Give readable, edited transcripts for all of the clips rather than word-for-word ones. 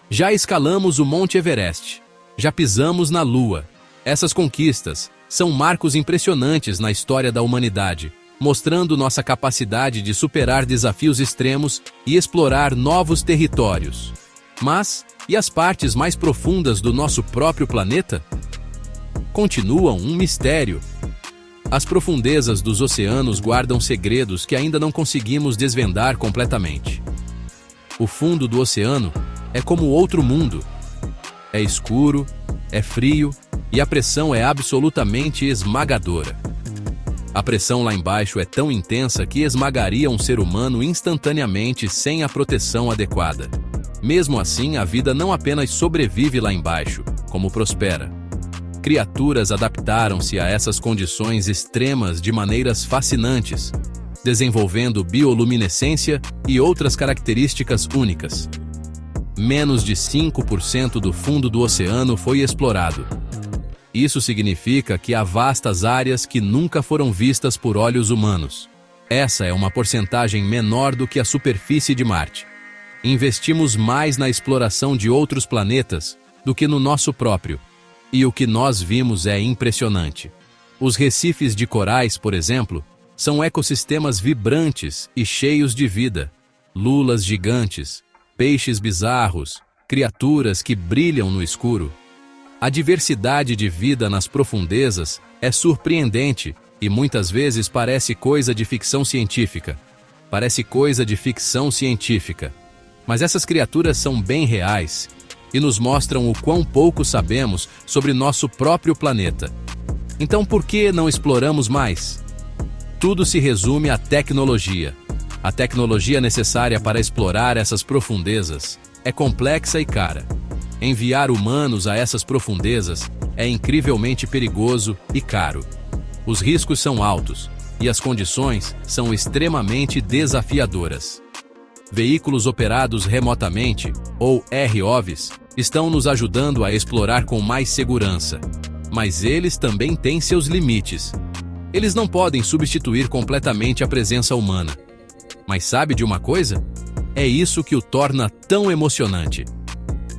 Já escalamos o Monte Everest. Já pisamos na Lua. Essas conquistas são marcos impressionantes na história da humanidade, mostrando nossa capacidade de superar desafios extremos e explorar novos territórios. Mas, e as partes mais profundas do nosso próprio planeta? Continuam um mistério. As profundezas dos oceanos guardam segredos que ainda não conseguimos desvendar completamente. O fundo do oceano é como outro mundo. É escuro, é frio e a pressão é absolutamente esmagadora. A pressão lá embaixo é tão intensa que esmagaria um ser humano instantaneamente sem a proteção adequada. Mesmo assim, a vida não apenas sobrevive lá embaixo, como prospera. Criaturas adaptaram-se a essas condições extremas de maneiras fascinantes, desenvolvendo bioluminescência e outras características únicas. Menos de 5% do fundo do oceano foi explorado. Isso significa que há vastas áreas que nunca foram vistas por olhos humanos. Essa é uma porcentagem menor do que a superfície de Marte. Investimos mais na exploração de outros planetas do que no nosso próprio. E o que nós vimos é impressionante. Os recifes de corais, por exemplo, são ecossistemas vibrantes e cheios de vida. Lulas gigantes, peixes bizarros, criaturas que brilham no escuro. A diversidade de vida nas profundezas é surpreendente e muitas vezes parece coisa de ficção científica. Mas essas criaturas são bem reais e nos mostram o quão pouco sabemos sobre nosso próprio planeta. Então por que não exploramos mais? Tudo se resume à tecnologia. A tecnologia necessária para explorar essas profundezas é complexa e cara. Enviar humanos a essas profundezas é incrivelmente perigoso e caro. Os riscos são altos e as condições são extremamente desafiadoras. Veículos operados remotamente, ou ROVs, estão nos ajudando a explorar com mais segurança. Mas eles também têm seus limites. Eles não podem substituir completamente a presença humana. Mas sabe de uma coisa? É isso que o torna tão emocionante.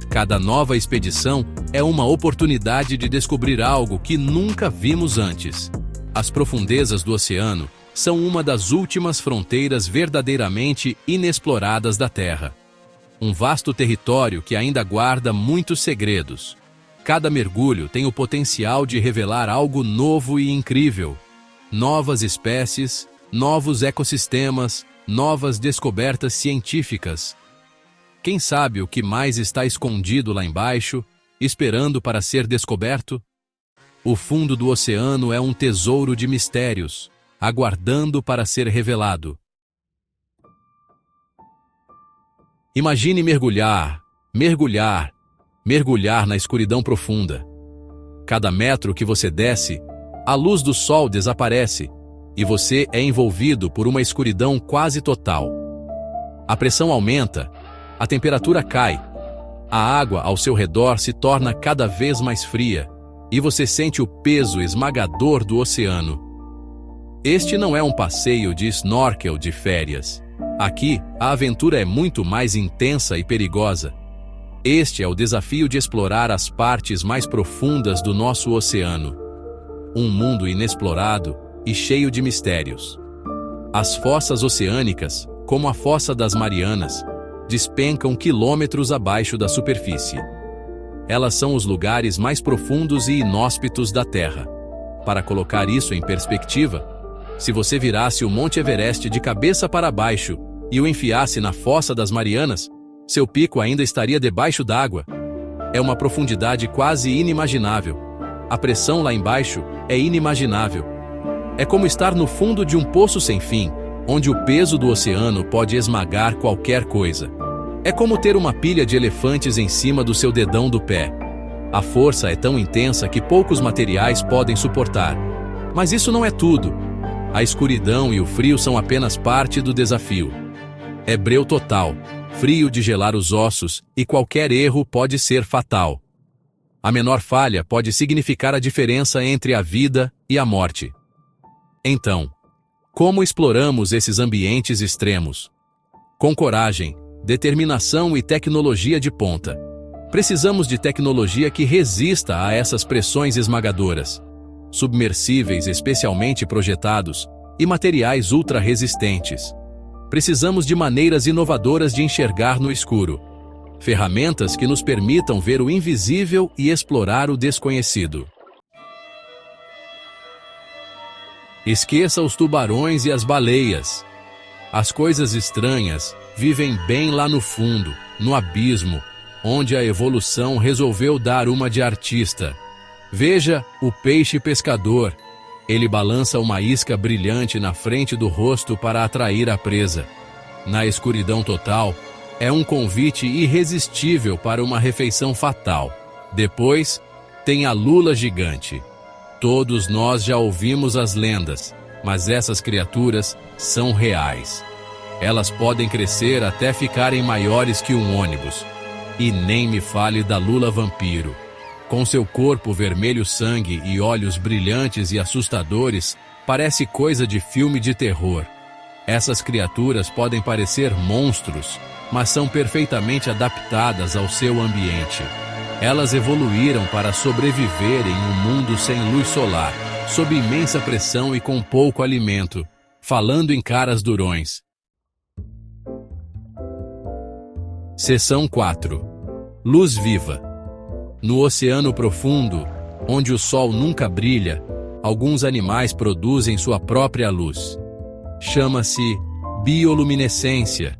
Cada nova expedição é uma oportunidade de descobrir algo que nunca vimos antes. As profundezas do oceano são uma das últimas fronteiras verdadeiramente inexploradas da Terra. Um vasto território que ainda guarda muitos segredos. Cada mergulho tem o potencial de revelar algo novo e incrível. Novas espécies, novos ecossistemas, novas descobertas científicas. Quem sabe o que mais está escondido lá embaixo, esperando para ser descoberto? O fundo do oceano é um tesouro de mistérios, aguardando para ser revelado. Imagine mergulhar na escuridão profunda. Cada metro que você desce, a luz do sol desaparece e você é envolvido por uma escuridão quase total. A pressão aumenta, a temperatura cai, a água ao seu redor se torna cada vez mais fria e você sente o peso esmagador do oceano. Este não é um passeio de snorkel de férias. Aqui, a aventura é muito mais intensa e perigosa. Este é o desafio de explorar as partes mais profundas do nosso oceano. Um mundo inexplorado e cheio de mistérios. As fossas oceânicas, como a Fossa das Marianas, despencam quilômetros abaixo da superfície. Elas são os lugares mais profundos e inóspitos da Terra. Para colocar isso em perspectiva, se você virasse o Monte Everest de cabeça para baixo e o enfiasse na Fossa das Marianas, seu pico ainda estaria debaixo d'água. É uma profundidade quase inimaginável. A pressão lá embaixo é inimaginável. É como estar no fundo de um poço sem fim, onde o peso do oceano pode esmagar qualquer coisa. É como ter uma pilha de elefantes em cima do seu dedão do pé. A força é tão intensa que poucos materiais podem suportar. Mas isso não é tudo. A escuridão e o frio são apenas parte do desafio. É breu total, frio de gelar os ossos, e qualquer erro pode ser fatal. A menor falha pode significar a diferença entre a vida e a morte. Então, como exploramos esses ambientes extremos? Com coragem, determinação e tecnologia de ponta. Precisamos de tecnologia que resista a essas pressões esmagadoras. Submersíveis especialmente projetados e materiais ultra-resistentes. Precisamos de maneiras inovadoras de enxergar no escuro. Ferramentas que nos permitam ver o invisível e explorar o desconhecido. Esqueça os tubarões e as baleias. As coisas estranhas vivem bem lá no fundo, no abismo, onde a evolução resolveu dar uma de artista. Veja o peixe pescador. Ele balança uma isca brilhante na frente do rosto para atrair a presa. Na escuridão total, é um convite irresistível para uma refeição fatal. Depois, tem a lula gigante. Todos nós já ouvimos as lendas, mas essas criaturas são reais. Elas podem crescer até ficarem maiores que um ônibus. E nem me fale da lula vampiro. Com seu corpo vermelho sangue e olhos brilhantes e assustadores, parece coisa de filme de terror. Essas criaturas podem parecer monstros, mas são perfeitamente adaptadas ao seu ambiente. Elas evoluíram para sobreviver em um mundo sem luz solar, sob imensa pressão e com pouco alimento, falando em caras durões. Seção 4. Luz viva. No oceano profundo, onde o sol nunca brilha, alguns animais produzem sua própria luz. Chama-se bioluminescência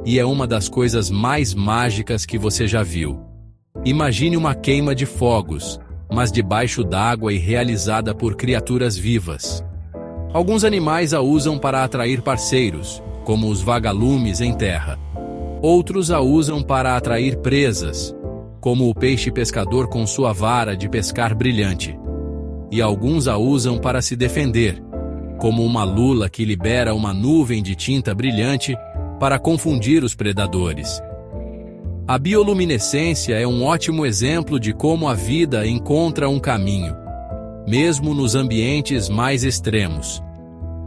e é uma das coisas mais mágicas que você já viu. Imagine uma queima de fogos, mas debaixo d'água e realizada por criaturas vivas. Alguns animais a usam para atrair parceiros, como os vagalumes em terra. Outros a usam para atrair presas, como o peixe pescador com sua vara de pescar brilhante. E alguns a usam para se defender, como uma lula que libera uma nuvem de tinta brilhante para confundir os predadores. A bioluminescência é um ótimo exemplo de como a vida encontra um caminho, mesmo nos ambientes mais extremos.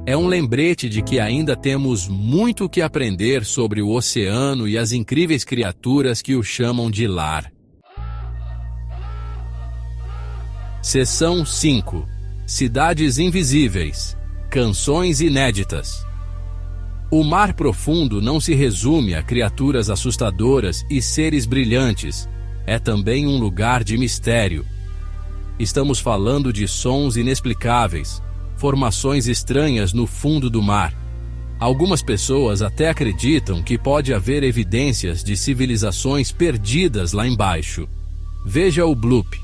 É um lembrete de que ainda temos muito que aprender sobre o oceano e as incríveis criaturas que o chamam de lar. Seção 5. Cidades invisíveis. Canções inéditas. O mar profundo não se resume a criaturas assustadoras e seres brilhantes. É também um lugar de mistério. Estamos falando de sons inexplicáveis, formações estranhas no fundo do mar. Algumas pessoas até acreditam que pode haver evidências de civilizações perdidas lá embaixo. Veja o bloop.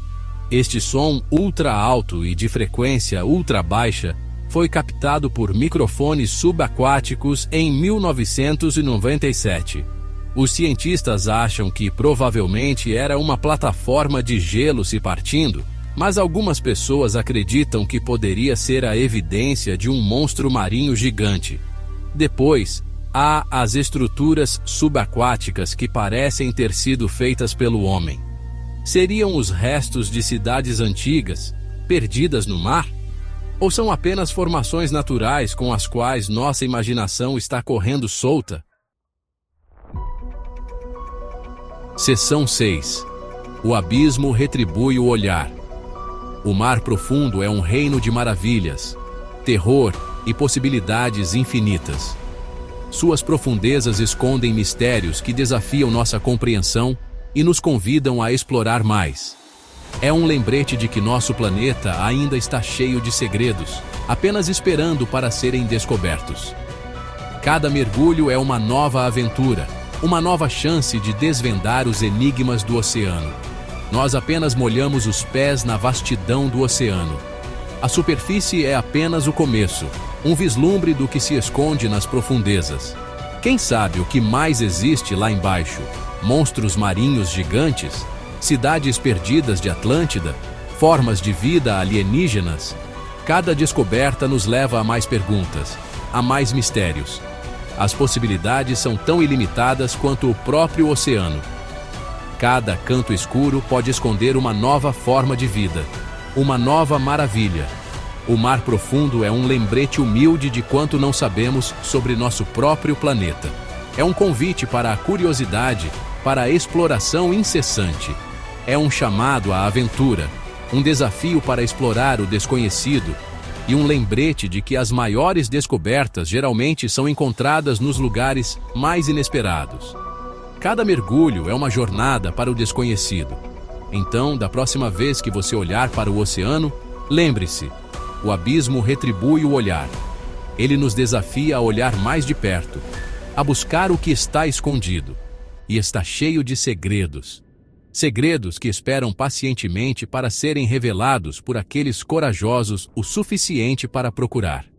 Este som ultra alto e de frequência ultra baixa foi captado por microfones subaquáticos em 1997. Os cientistas acham que provavelmente era uma plataforma de gelo se partindo, mas algumas pessoas acreditam que poderia ser a evidência de um monstro marinho gigante. Depois, há as estruturas subaquáticas que parecem ter sido feitas pelo homem. Seriam os restos de cidades antigas, perdidas no mar? Ou são apenas formações naturais com as quais nossa imaginação está correndo solta? Seção 6. O abismo retribui o olhar. O mar profundo é um reino de maravilhas, terror e possibilidades infinitas. Suas profundezas escondem mistérios que desafiam nossa compreensão e nos convidam a explorar mais. É um lembrete de que nosso planeta ainda está cheio de segredos, apenas esperando para serem descobertos. Cada mergulho é uma nova aventura, uma nova chance de desvendar os enigmas do oceano. Nós apenas molhamos os pés na vastidão do oceano. A superfície é apenas o começo, um vislumbre do que se esconde nas profundezas. Quem sabe o que mais existe lá embaixo? Monstros marinhos gigantes? Cidades perdidas de Atlântida? Formas de vida alienígenas? Cada descoberta nos leva a mais perguntas, a mais mistérios. As possibilidades são tão ilimitadas quanto o próprio oceano. Cada canto escuro pode esconder uma nova forma de vida, uma nova maravilha. O mar profundo é um lembrete humilde de quanto não sabemos sobre nosso próprio planeta. É um convite para a curiosidade para a exploração incessante. É um chamado à aventura, um desafio para explorar o desconhecido e um lembrete de que as maiores descobertas geralmente são encontradas nos lugares mais inesperados. Cada mergulho é uma jornada para o desconhecido. Então, da próxima vez que você olhar para o oceano, lembre-se: o abismo retribui o olhar. Ele nos desafia a olhar mais de perto, a buscar o que está escondido. E está cheio de segredos. Segredos que esperam pacientemente para serem revelados por aqueles corajosos o suficiente para procurar.